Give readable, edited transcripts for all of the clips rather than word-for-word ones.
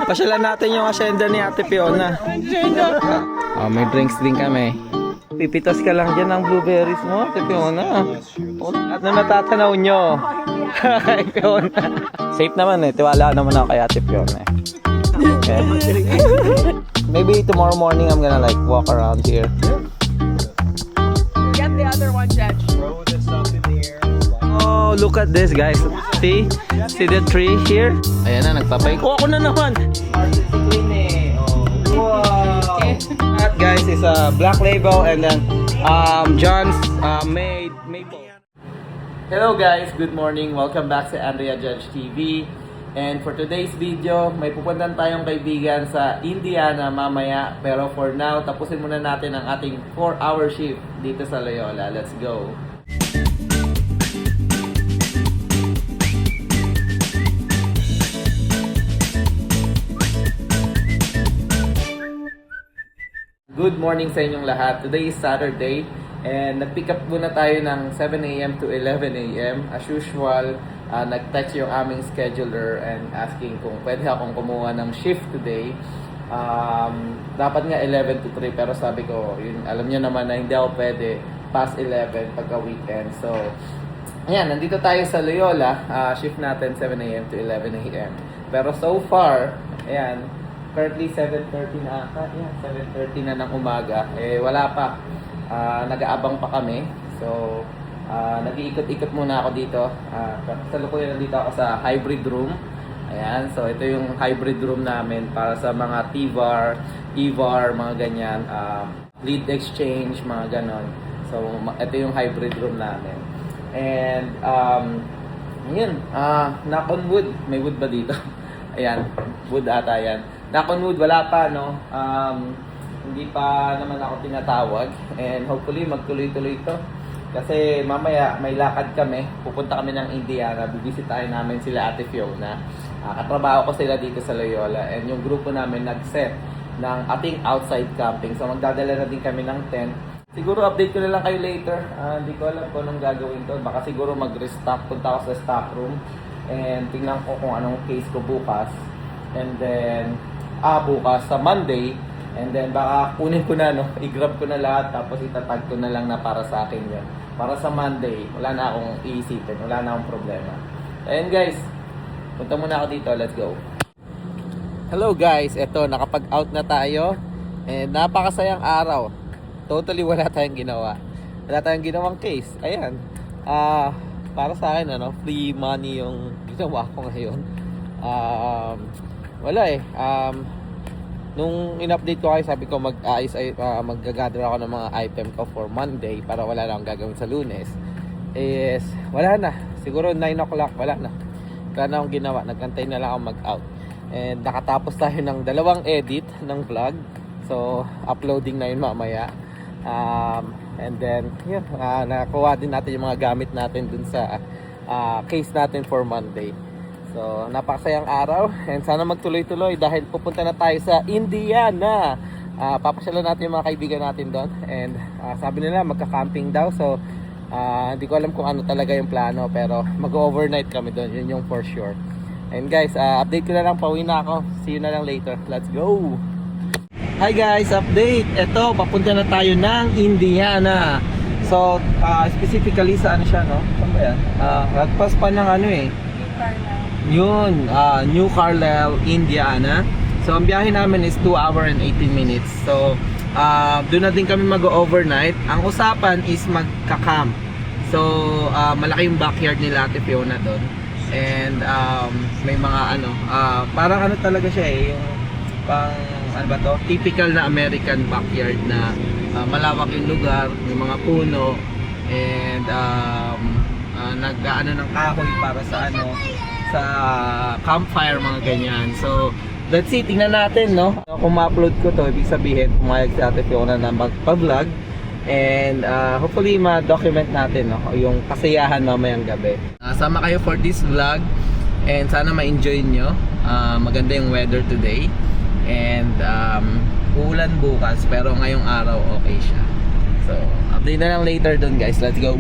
Pasyalan natin yung asyenda ni Ate Fiona. Oh, may drinks din kami. Pipitas ka lang dyan ng blueberries mo, Ate Fiona. At na natatanaw nyo. Kay Fiona. Safe naman eh. Tiwala naman ako kay Ate Fiona eh. Okay. Maybe tomorrow morning I'm gonna like walk around here. Get the other one, Judge. Throw this up in the air. Oh, look at this, guys. See? See the tree here? Ayan na, nagpapay. Oh, ako na naman! Wow! That, guys, is a Black Label and then John's made maple. Hello guys, good morning. Welcome back sa Andrea Judge TV. And for today's video, may pupuntan tayong kaibigan sa Indiana mamaya. Pero for now, tapusin muna natin ang ating 4-hour shift dito sa Loyola. Let's go! Good morning sa inyong lahat. Today is Saturday and nag-pick up muna tayo ng 7 a.m. to 11 a.m. As usual, nag-text yung aming scheduler and asking kung pwede akong kumuha ng shift today. Dapat nga 11 to 3 pero sabi ko, yun, alam nyo naman na hindi ako pwede past 11 pagka weekend. So, ayan, nandito tayo sa Loyola. Shift natin 7 a.m. to 11 a.m. Pero so far, ayan, currently 7:30 na ata. Yeah, 7:30 na ng umaga. Eh, wala pa. Nag-aabang pa kami. So, nag-iikot-ikot muna ako dito. Salukuyan nandito ako sa hybrid room. Ayan. So, ito yung hybrid room namin para sa mga TVAR, EVAR, mga ganyan. Lead exchange, mga ganon. So, ito yung hybrid room namin. And, yun. Knock on wood. May wood ba dito? Ayan. Wood ata yan. Knock on wood, wala pa, no? Hindi pa naman ako tinatawag. And hopefully, magtuloy-tuloy ito. Kasi mamaya, may lakad kami. Pupunta kami ng Indiana. Bibisitahin namin sila Ate Fiona. Katrabaho ko sila dito sa Loyola. And yung grupo namin nag-set ng ating outside camping. So, magdadala na din kami ng tent. Siguro update ko na lang kayo later. Hindi ko alam kung anong gagawin to. Baka siguro mag-restock. Punta ako sa stock room. And tingnan ko kung anong case ko bukas. And then, bukas sa Monday. And then, baka kunin ko na, no? I-grab ko na lahat. Tapos itatag ko na lang na para sa akin yun. Para sa Monday, wala na akong iisipin. Wala na akong problema. Ayan guys. Punta muna ako dito. Let's go. Hello guys. Eto, nakapag-out na tayo. And napakasayang araw. Totally wala tayong ginawa. Wala tayong ginawang case. Ayan. Para sa akin, ano, free money yung ginawa ko ngayon. Wala eh. Nung in-update ko kayo, sabi ko mag-gather ako ng mga item ko for Monday para wala na akong gagawin sa Lunes. Wala na. Siguro 9 o'clock, wala na. Wala na akong ginawa. Nagkantay na lang ako mag-out. And nakatapos tayo ng 2 edit ng vlog. So, uploading na yun mamaya. And then, yun, nakuha din natin yung mga gamit natin dun sa case natin for Monday. So, napakasayang araw and sana magtuloy-tuloy dahil pupunta na tayo sa Indiana. Papasyalan natin yung mga kaibigan natin doon and sabi nila magka-camping daw. So, hindi ko alam kung ano talaga yung plano pero mag-overnight kami doon. Yun yung for sure. And guys, update ko na lang. Pauwi na ako. See you na lang later. Let's go! Hi guys! Update! Ito, papunta na tayo ng Indiana. So, specifically sa ano siya, no? Saan ba yan? Lagpas pa ng ano eh. Yun, New Carlisle, Indiana. So, ang biyahe namin is 2 hours and 18 minutes. So, doon na din kami mag-overnight. Ang usapan is magka-camp. So, malaki yung backyard nila Ate Fiona doon. And, may mga ano, parang ano talaga siya eh, yung pang, ano ba to? Typical na American backyard na malawak yung lugar, may mga puno, and nag-ano ng kahoy para sa ano, sa campfire, mga ganyan. So, let's see, tingnan natin, no? Kung ma-upload ko to, ibig sabihin, pumayag si Ate Fiona na magpa-vlog. And hopefully, ma-document natin, no? Yung kasayahan mamayang gabi. Sama kayo for this vlog. And sana ma-enjoy nyo. Maganda yung weather today. And uulan bukas, pero ngayong araw, okay siya. So, update na lang later dun, guys. Let's go!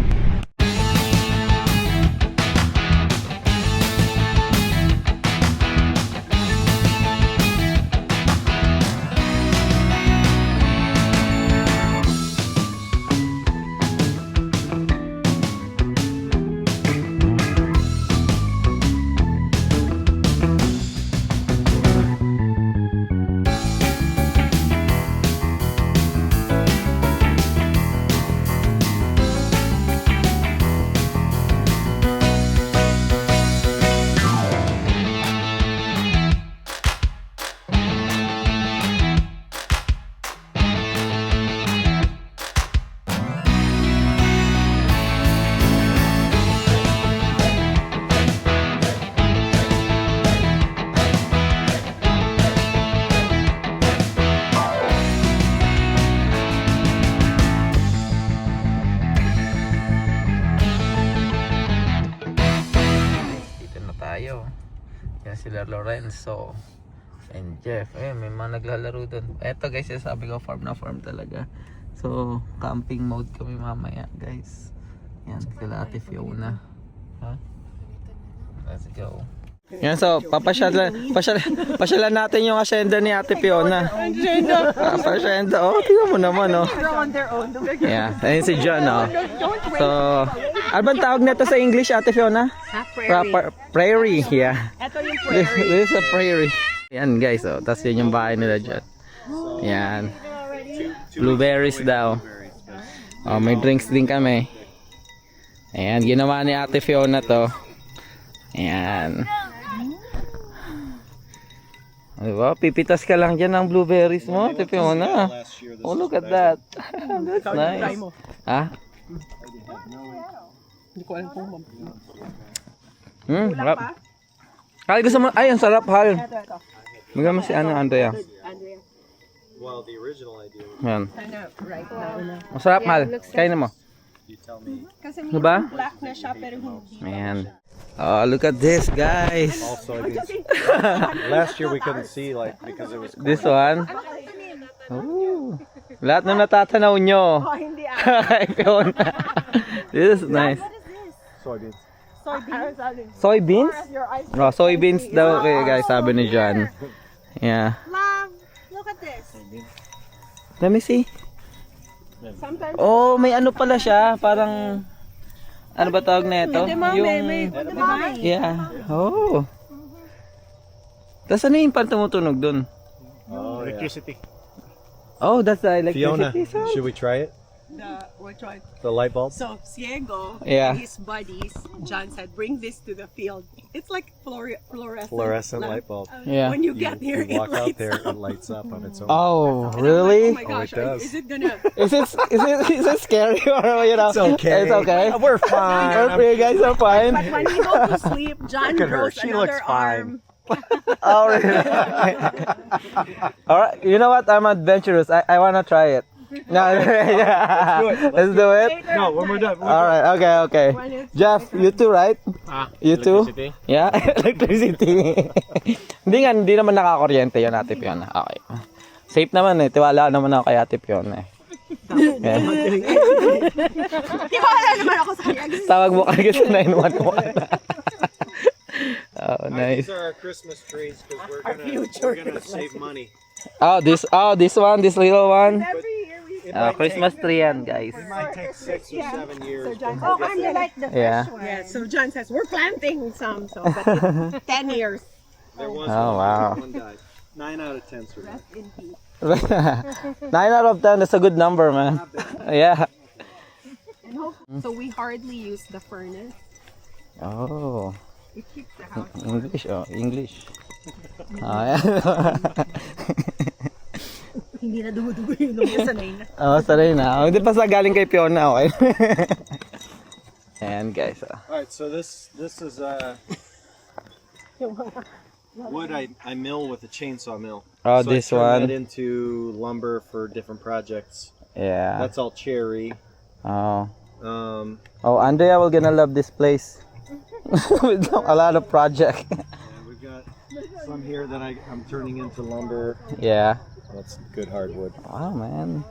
Lorenzo and Jeff. Ayun, may mga naglalaro dun. Eto guys, sabi ko farm na farm talaga. So, camping mode kami mamaya guys. Yan, kila Ate Fiona. Ha? Let's go. Yan, so pasyalan natin yung asyenda ni Ate Fiona. Asyenda. Oh, tingnan mo naman, oh. Yeah, ayun si John, oh. So, ano bang tawag nito sa English, Ate Fiona? Prairie, yeah. Ito yung prairie. This is a prairie. Yan guys, oh. Tapos yun yung bahay nila dyan. Yan. Blueberries daw. Oh, may drinks din kami. Ayan, ginawa ni Ate Fiona to. Ayan. Diba? Pipitas ka lang dyan ng blueberries mo, Ate Fiona. Oh, look at that. That's nice. Ha? Hindi ko alam kung Harap. Hal, gusto mo? Ay, ang sarap, Hal. ito. Bigyan mo si Andrea. Andrea. Well, the original idea was Yan. Right now. Masarap, Hal. Kainin mo. you tell me. Kasi Diba? black na siya pero hindi. Ayan. Oh, look at this, guys. Also, last year we couldn't see like because it was. This one. Ooh. Lahat na natatanaw nyo. Oh, hindi Kay Fiona. This is nice. Soybeans. Soybeans? Oh, soybeans daw kayo guys, sabi ni John. Yeah. Mom, look at this. Let me see. Sometimes Oh, may ano pala siya, parang ano ba tawag na ito? may Yeah. Oh. Tapos ano yung pan tumutunog dun? Oh, electricity. Oh, that's the Fiona, electricity sound. should we try it? The light bulb. So, Ciego Yeah. and his buddies, John said, bring this to the field. It's like fluorescent. Fluorescent lamp. light bulb. Yeah. When you get here, You walk it out lights there, up. it lights up on its own. Oh, And I'm really? like, oh my gosh, it does. is it gonna... Is it scary or you know? It's okay. It's okay. We're fine. You guys are fine. But when we go to sleep, John Look at her. grows She another looks fine. arm. Oh, really? All right. You know what? I'm adventurous. I wanna try it. No, yeah. Let's do it. No, when we're done. All right. Okay. Jeff, you too, right? You too? Yeah, electricity. Hindi naman nakakuryente yun, Ate Fiona. Okay. Safe naman eh. Tiwala naman ako kay Ate Fiona eh. Yeah. Tiwala naman ako sa kanya. Tawag mo kagad sa 911. Oh, nice. These are our Christmas trees because we're gonna save money. Oh, this one, this little one. Every year we... Christmas tree yan, guys. It might take 6 or 7 years. Oh, I'm like the Yeah. Yeah, so John says, we're planting some, so, but it's 10 years. There was Oh, wow. one died. 9 out of 10 survived. In peace. 9 out of 10, that's a good number, man. Yeah. So we hardly use the furnace. Oh, It keeps the house. English, oh, English. Oh, yeah. Hindi na dumudugo yung nung sanay na. Oh, sorry na. Oh, hindi pa sa galing kay Fiona, okay. Ayan, guys. Oh. All right, so this is wood I mill with a chainsaw mill. Oh, so this I turn one. that into lumber for different projects. Yeah. That's all cherry. Oh. Oh, Andrea will gonna love this place. With a lot of project. we've got some here that I'm turning into lumber. Yeah. That's good hardwood. Wow, man.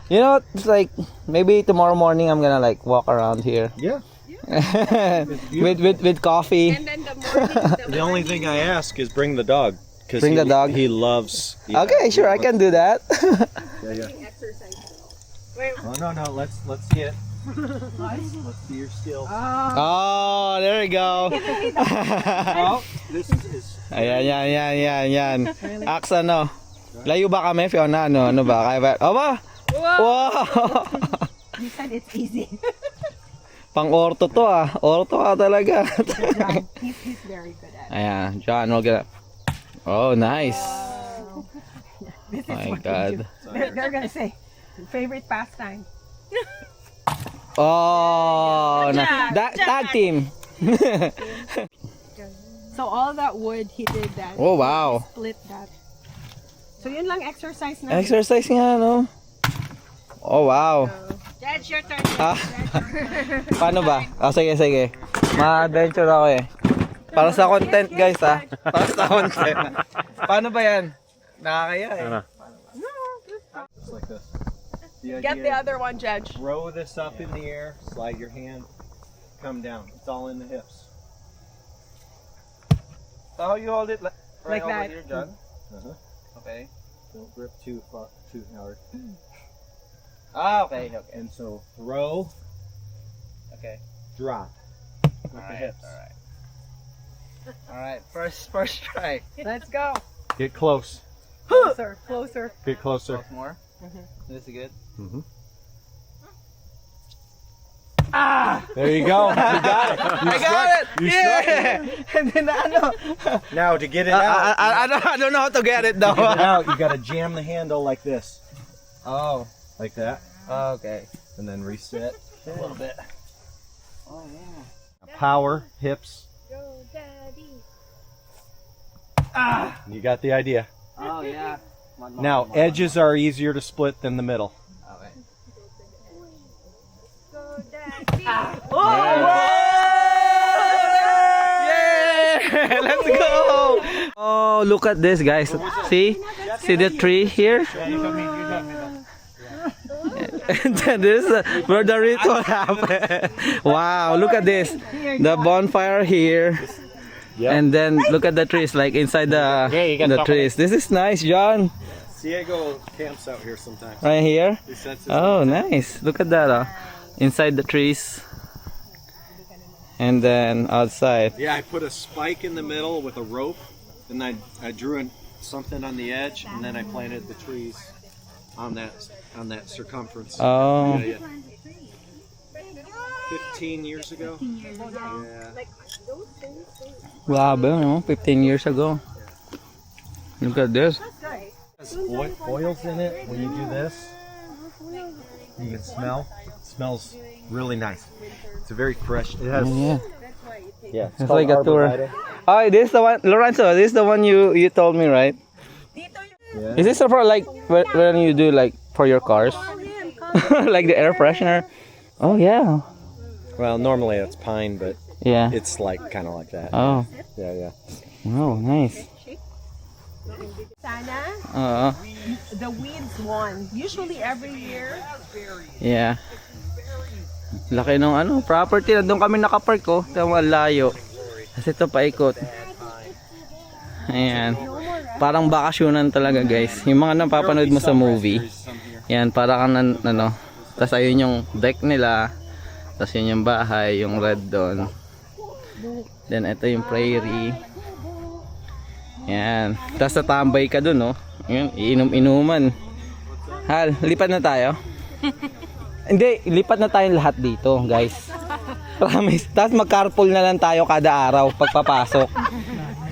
You know what? It's like maybe tomorrow morning I'm gonna like walk around here Yeah. with coffee. And then the morning, The only thing I ask is bring the dog. Cause Bring the dog? He loves. Okay, sure, I can do that. Yeah. exercise. Oh no, let's see it. Let's see your skills. Oh, there we go. Oh, this is. Ayan. Axe ano? Layo ba kami, Fiona? Ano ba? Kaya ba? Oh, ba? Wow! You said it's easy. Pang-orto to ah. Orto ka talaga. He's very good at it. Ayan, John, we're gonna... Oh, nice. This is My what God. they're gonna say. Favorite pastime. Oh, tag team. So all that wood, he did that. Oh, wow. Split that. So yun lang exercise na. Exercise nga, no? Oh, wow. That's your turn. Ah, paano ba? Oh, sige. Ma-adventure ako eh. Para sa content guys ha. Para sa content. Paano ba yan? Nakakaya eh. Just like this. The Get the idea other one, Judge. is throw this up in the air, slide your hand, come down. It's all in the hips. So how you hold it? Like over that. here, John? Uh-huh. Okay. Don't grip too hard. Okay. And so throw, Okay. drop with the Alright, hips. Alright. First try. Let's go. Get close. Closer, closer. Get closer. Talk more. This is good. Mm-hmm. There you go. You got it. I got it! You Yeah! And then ano? Now to get it out, I don't know how to get it though. to get it out, you gotta jam the handle like this, Oh. like that, Okay. and then reset a little bit. Oh yeah. Power, hips. Go, Daddy. You got the idea. Oh yeah. Now, edges are easier to split than the middle. Okay. Go, Daddy. Yeah! Let's go! Oh, look at this, guys. See? See the tree here? And then this is where the ritual happened. Wow, look at this. The bonfire here. Yep. And then look at the trees, like inside the trees. This is nice, John. Diego camps out here sometimes. Right here. He sets his Oh, nice. Look at that. Inside the trees. And then outside. Yeah, I put a spike in the middle with a rope, and I drew something on the edge, and then I planted the trees on that circumference. Oh. Yeah, yeah. 15 years ago. Yeah. Grabe, no? 15 years ago. Look at this. Oils in it when you do this. You can smell. It smells really nice. It's a very fresh. It has. Yeah. Yeah. It's like a tour. Oh, this is the one, Lorenzo. This is the one you told me, right? Yeah. Is this for like when you do like for your cars, like the air freshener? Oh yeah. Well, normally it's pine, but Yeah. it's like kind of like that. Oh. Yeah, yeah. Oh, nice. Sana, the weeds won. Usually every year. Yeah. Laki ng ano, property na doon kami nakapark ko. Tama, layo. Kasi ito paikot. Ayan. Parang bakasyonan talaga, guys. Yung mga napapanood mo sa movie. Yan, para kang ano. Tapos ayun yung deck nila. Tapos yun yung bahay, yung red doon. Then ito yung prairie. Yan. Tapos tatambay ka doon, no? Yan, iinom-inuman. Hal, lipat na tayo. Hindi, lipat na tayong lahat dito, guys. Promise. Tapos mag-carpool na lang tayo kada araw pagpapasok.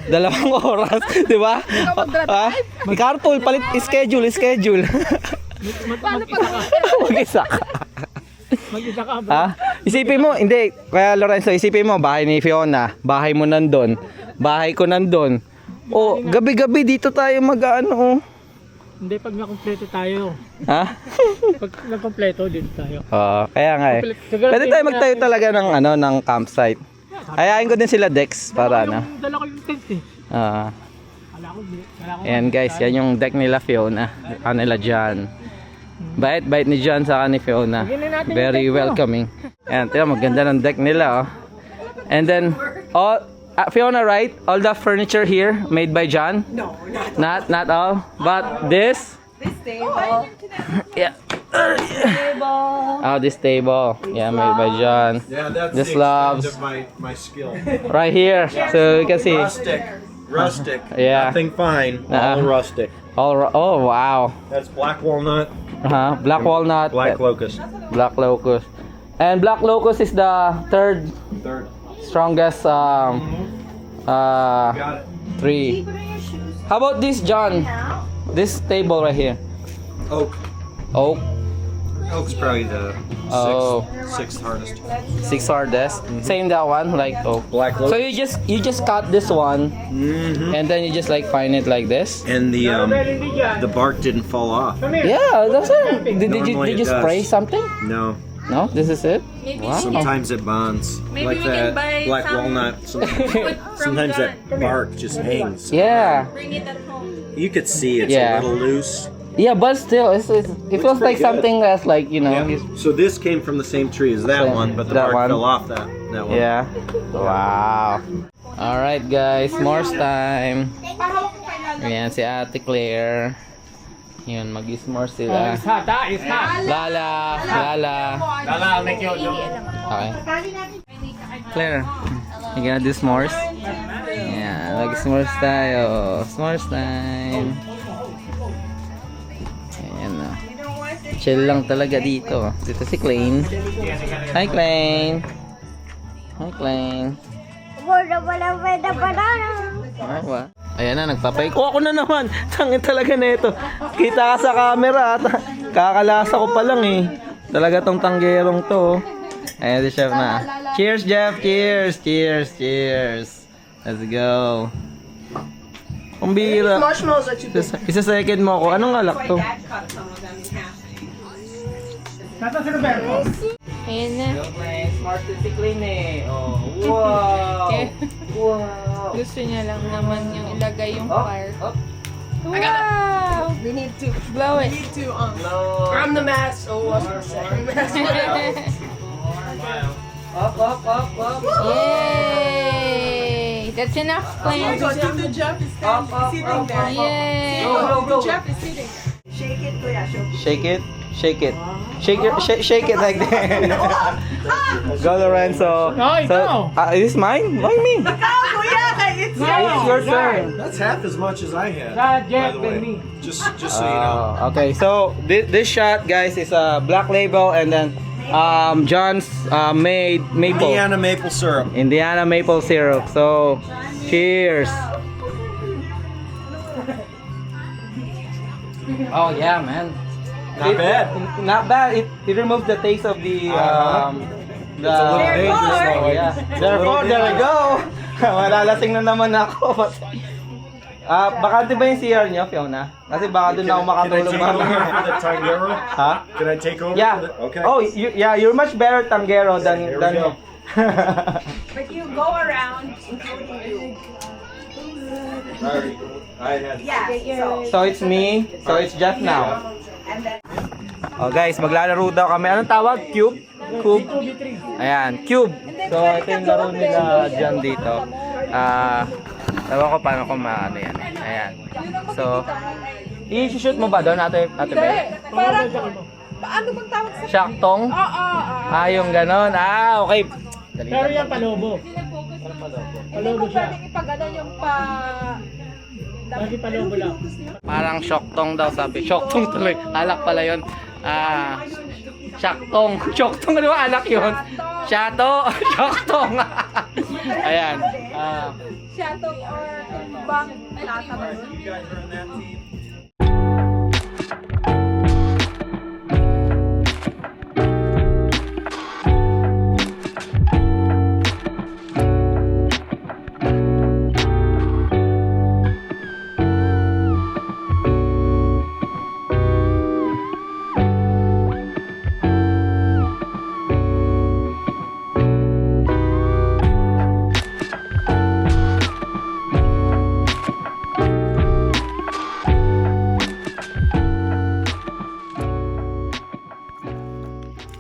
2 oras, di ba? Carpool, palit, schedule. Mag-isa ka. Mag-isa ka ba? Ha? Isipin mo, hindi. Kaya Lorenzo, isipin mo, bahay ni Fiona, bahay mo nandun, bahay ko nandun. O, gabi-gabi dito tayo mag-ano. Hindi, pag nakompleto tayo. Ha? Pag nakompleto, dito tayo. Oo, kaya nga eh. Siguro Pwede tayo magtayo talaga ng ano, ng campsite. Ayain ko din sila Dex para ano. Dala ko yung tent eh. Ah, Wala ko. ayan guys, yan yung deck nila Fiona. Nila John. Bait ni John sa ni Fiona. Very welcoming. Ayan, tingnan, maganda ng deck nila oh. And then, all Fiona, right? All the furniture here made by John? No, Not all, but this? this table. Yeah. Table. Oh, this table. Yeah, made by John. Yeah, that's This the loves. extent of my skill. Right here, so you can see. Rustic. Yeah. Nothing fine. Uh-uh. All rustic. Oh wow. That's black walnut, Black walnut. black locust. Black locust. And black locust is the third Third. strongest Got it. tree. How about this, John? This table right here. Oak. Oak. Oak's probably the Oh. sixth hardest. 6 hardest. Same that one, like oak. Black So locust. you just cut this one, and then you just like find it like this. And the bark didn't fall off. Yeah, that's it. Did Normally you it does. spray something? No. No, this is it. Maybe Wow. Sometimes it bonds. Maybe like we can that buy black some walnut. food from Sometimes John. that bark just hangs. Yeah. Bring it at home. You could see it's Yeah. a little loose. Yeah, but still, it feels like pretty good. something that's like, you know. Yeah. So this came from the same tree as that Same. one, but the That bark one. fell off that one. Yeah. Wow. Alright guys, s'mores time. Ayan si Ate Claire. Yun, mag-s'mores sila. Lala. Okay. Claire, you gonna do s'mores? Yeah, mag-s'mores tayo. S'mores time. Ayan na. Chill lang talaga dito. Dito si Klein. Hi Klein. Hi Klein. Ay, wa. Ayan na, nagpapay. Oh, ako na naman. Tangin talaga nito. Kita ka sa camera at kakalasa ko pa lang eh. Talaga tong tanggerong to. Ayan si Chef na. Cheers, Jeff. Cheers. Cheers. Cheers. Let's go. Kumbira. Isa second mo ako. Anong alak to? Tata si Roberto. Ayan na. Smart si Clean eh. Oh, wow. Wow. Gusto niya lang naman yung ilagay yung Up, fire. up. Wow! We need to Blow it. No. from the mass. Oh, what's the Up, up, up, up. Yay! That's enough, Plain. So the Jeff is Up, up, sitting up, there. Yay! Go, go, go. Jeff is sitting there. Shake it, Kuya. Shake it. Shake it. Shake it like that. Go, Lorenzo. No, ikaw. Is this mine? Why me? It's your turn. That's half as much as I had. Jeff, by the way. baby. Just so you know. Okay, so this shot, guys, is a Black Label and then John's made maple. Indiana maple syrup. Indiana maple syrup. So, cheers. Oh yeah, man. Not bad. Not bad. It removes the taste of the It's a little dangerous so, though. yeah. Therefore, there we go. Malalasing na naman ako. Bakante ba yung CR niyo, Fiona? Kasi baka doon ako Can I makatulog take over mamaya. for the Tangero? Ha? Can I take over? Yeah. For the, okay. Oh, you're much better Tangero than Here we go. But you go around, including you. I had. Yeah. So it's me. So it's Jeff now. Oh guys, maglalaro daw kami. Anong tawag? Cube? Cube? Ayan, Cube. So ito yung laro nila dyan dito. Tawa ko paano ko maano yan. Ayan. So, i-shoot mo ba doon, Ate Bel? Parang, ano bang tawag sa... Shaktong? Yung ganon. Okay. Dali Pero lang. yan palobo. Palobo siya. Ipagano yung pa... Lagi palobo lang. Parang shoktong daw sabi. Shoktong tuloy. Alak pala yun. Shaktong. Shoktong, ano ba alak yun? Shato. Shoktong. Ayan. Shato or bang lata ba yun? You guys are on that team.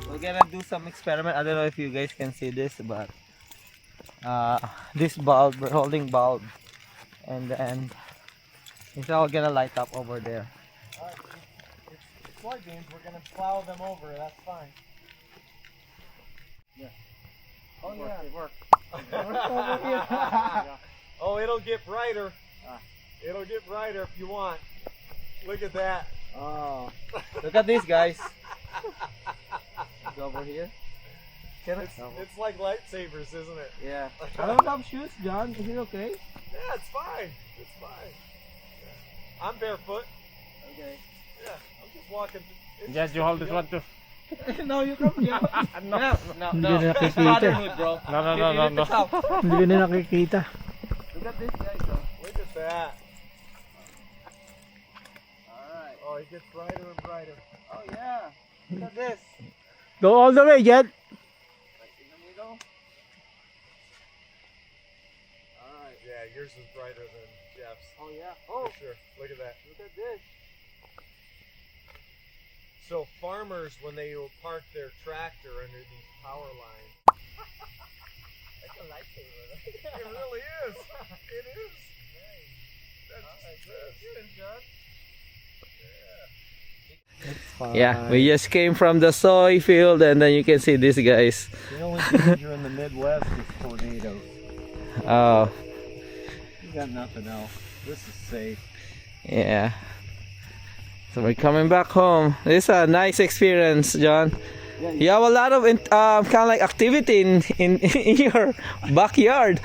We're gonna do some experiment. I don't know if you guys can see this, but this bulb, we're holding bulb, and then it's all gonna light up over there. Soybeans, we're gonna plow them over. That's fine. Oh yeah, it worked. Oh, it'll get brighter. It'll get brighter if you want. Look at that. Oh, look at this, guys. Go over here. It's like lightsabers, isn't it? Yeah. I don't have shoes, John. Is it okay? Yeah, it's fine. It's fine. Yeah. I'm barefoot. Okay. Yeah, I'm just walking. It's Just you hold this one too. No, you come here. No. Hindi na nakikita. Fatherhood, bro. No. Hindi ko na nakikita. Look at this, guys. Oh. Look at that. Alright. Oh, it gets brighter and brighter. Oh yeah. Look at this. Go all the way, Jet. Alright, yeah, yours is brighter than Jeff's. Oh yeah? Oh, for sure. Look at that. Look at this. So farmers, when they will park their tractor under these power lines. That's a lightsaber. It really is. It is. That's good, John. Yeah, we just came from the soy field and then you can see these guys. The only danger in the Midwest is tornadoes. Oh, You got nothing else. This is safe. yeah. So we're coming back home. This is a nice experience, John. You have a lot of kind of like activity in your backyard.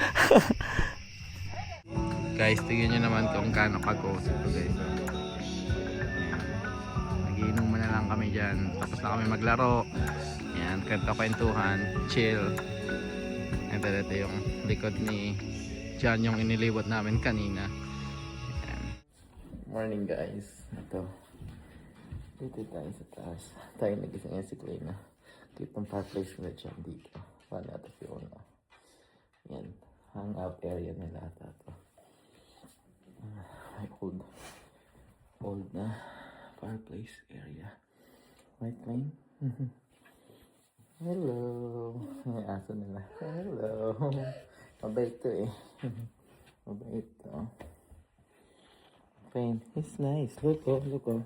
Guys, tingnan nyo naman kung gaano ka-cozy ito, guys. Nagiinom na lang kami dyan. Tapos na kami maglaro. Yan, kwentuhan, chill. And then ito yung likod ni John, yung iniliwat namin kanina. Yan. Morning, guys. Ito. Dito tayo sa taas. Tayo nagising yan si Clay na. Kitang fireplace nila dyan dito. Wala ito Fiona. Yan. Hangout area nila ata ito. May old na fireplace area. Right, Clay? Hello. May aso nila. Hello. Mabait to eh. Mabait to. Pain. It's nice. Look oh, look oh.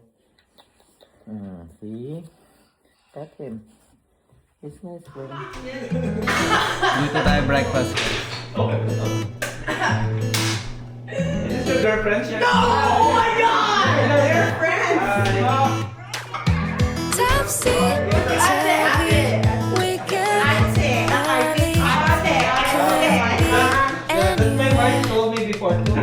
See? Pet him. It's nice for him. Dito tayo breakfast. Is your girlfriend siya? No! Oh my God! They're friends! Told me before too.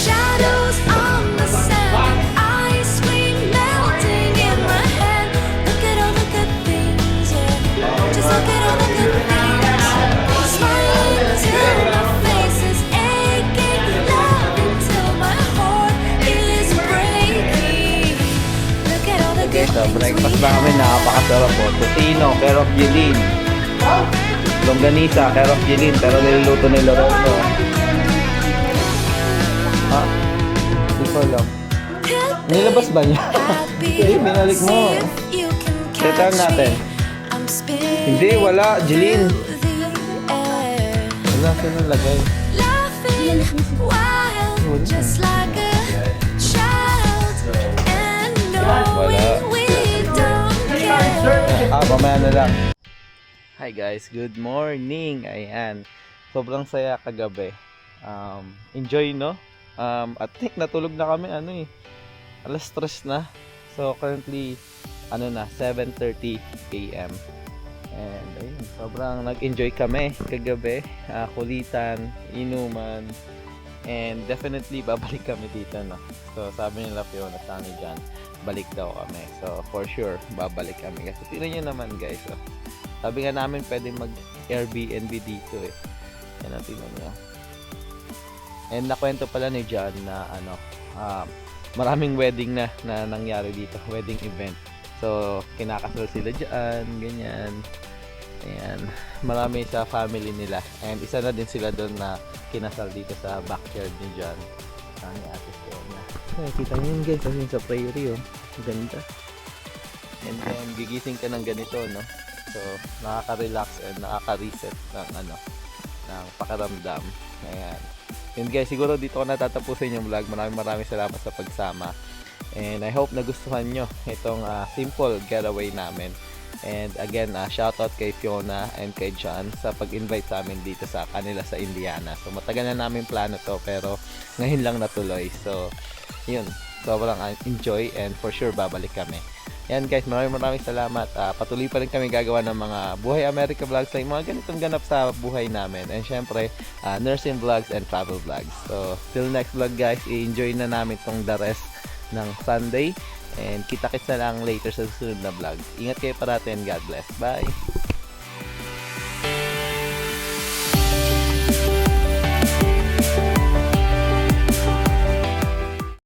Shadows on the sand, ice cream melting in my hand. Look at all the good things, yeah. Just look at all the good things. Smiling till my face is aching, loving till my heart is breaking. Look at all the good So, things breakfast we na kami, napakasarap po. Tocino, care of Jeline. Longganisa, care of Jeline, pero niluluto ni Lorenzo. Ha? Hindi ko alam. Nilabas ba niya? Hindi, binalik mo. Return natin. Hindi, wala. Jeline. Wala siya nalagay. Just like a child, and knowing we don't care. Mamaya na lang. Hi guys, good morning. Ayan. Sobrang saya kagabi. Enjoy, no? I think natulog na kami alas 3 na. So currently 7:30 AM. And ayun, sobrang nag-enjoy kami kagabi. Kulitan, inuman. And definitely babalik kami dito, no. So sabi nila Fiona sa amin dyan, balik daw kami. So for sure babalik kami. Kasi tingnan nyo naman guys, oh. Sabi nga namin pwede mag Airbnb dito eh. Yan ang tingnan nyo. And nakwento pala ni John na maraming wedding na nangyari dito, wedding event. So kinakasal sila dyan, ganyan. Ayan, marami sa family nila. And isa na din sila doon na kinasal dito sa backyard ni John. Ni Ate Fiona. Kita nyo yun guys, ayun sa prairie oh. Ganda. And then gigising ka ng ganito, no? So nakaka-relax and nakaka-reset ng ng pakiramdam. Ayan. Yun guys, siguro dito ko natatapusin yung vlog. Maraming salamat sa pagsama. And I hope nagustuhan nyo itong simple getaway namin. And again, shoutout kay Fiona and kay John sa pag-invite sa amin dito sa kanila sa Indiana. So matagal na namin plano to pero ngayon lang natuloy. So yun, sobrang enjoy and for sure babalik kami. Yan guys, maraming salamat. Patuloy pa rin kami gagawa ng mga Buhay America vlogs, like mga ganitong ganap sa buhay namin. And syempre, nursing vlogs and travel vlogs. So, till next vlog guys, i-enjoy na namin tong the rest ng Sunday. And kita-kits na lang later sa susunod na vlog. Ingat kayo parati and God bless. Bye!